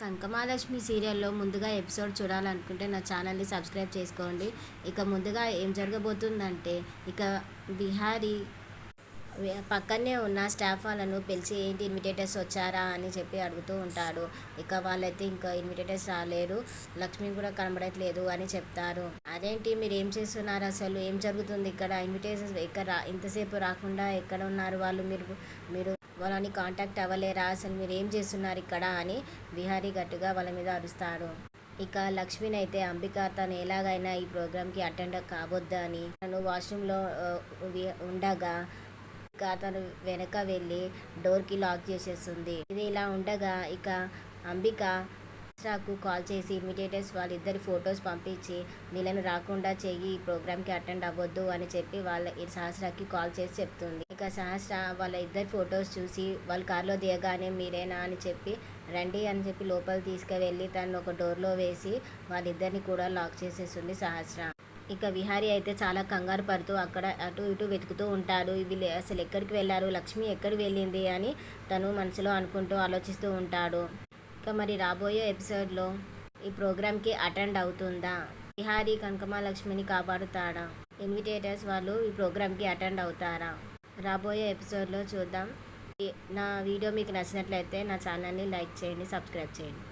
కనకమహాలక్ష్మి సీరియల్లో ముందుగా ఎపిసోడ్ చూడాలనుకుంటే నా ఛానల్ని సబ్స్క్రైబ్ చేసుకోండి. ఇక ముందుగా ఏం జరగబోతుందంటే, ఇక విహారీ పక్కనే ఉన్న స్టాఫ్ వాళ్ళను పిలిచి ఏంటి ఇన్విటేటర్స్ వచ్చారా అని చెప్పి అడుగుతూ ఉంటాడు. ఇక వాళ్ళైతే ఇంకా ఇన్విటేటర్స్ రాలేరు, లక్ష్మి కూడా కనబడట్లేదు అని చెప్తారు. అదేంటి మీరు ఏం చేస్తున్నారు, అసలు ఏం జరుగుతుంది ఇక్కడ, ఇన్విటేషన్స్ ఎక్కడ ఇంతసేపు రాకుండా ఎక్కడ ఉన్నారు వాళ్ళు, మీరు వాళ్ళని కాంటాక్ట్ అవ్వలేరా, అసలు మీరు ఏం చేస్తున్నారు ఇక్కడ అని విహారీ గట్టిగా వాళ్ళ మీద అరుస్తాడు. ఇక లక్ష్మిని అయితే అంబిక తను ఎలాగైనా ఈ ప్రోగ్రామ్కి అటెండ్ కావద్దని తను వాష్రూమ్లో ఉండగా ఇక తను వెనక వెళ్ళి డోర్కి లాక్ చేసేస్తుంది. ఇది ఇలా ఉండగా ఇక అంబిక సహస్రాకు కాల్ చేసి ఇన్విటేటర్స్ వాళ్ళిద్దరి ఫొటోస్ పంపించి వీళ్ళని రాకుండా చెయ్యి, ఈ ప్రోగ్రామ్కి అటెండ్ అవ్వద్దు అని చెప్పి సహస్రాకి కాల్ చేసి చెప్తుంది. ఇక సహస్ర వాళ్ళ ఇద్దరి ఫొటోస్ చూసి వాళ్ళు కార్లో దిగగానే మీరేనా అని చెప్పి రండి అని చెప్పి లోపల తీసుకువెళ్ళి తను ఒక డోర్లో వేసి వాళ్ళిద్దరిని కూడా లాక్ చేసేస్తుంది సహస్ర. ఇక విహారీ అయితే చాలా కంగారు పడుతూ అక్కడ అటు ఇటు వెతుకుతూ ఉంటాడు. వీళ్ళు అసలు ఎక్కడికి వెళ్ళారు, లక్ష్మి ఎక్కడికి వెళ్ళింది అని తను మనసులో అనుకుంటూ ఆలోచిస్తూ ఉంటాడు. ఇక మరి రాబోయే ఎపిసోడ్లో ఈ ప్రోగ్రామ్కి అటెండ్ అవుతుందా, విహారీ కనకమహాలక్ష్మిని కాపాడుతాడా, ఇన్విటేటర్స్ వాళ్ళు ఈ ప్రోగ్రామ్కి అటెండ్ అవుతారా, రాబోయే ఎపిసోడ్లో చూద్దాం. నా వీడియో మీకు నచ్చినట్లయితే నా ఛానల్ని లైక్ చేయండి, సబ్స్క్రైబ్ చేయండి.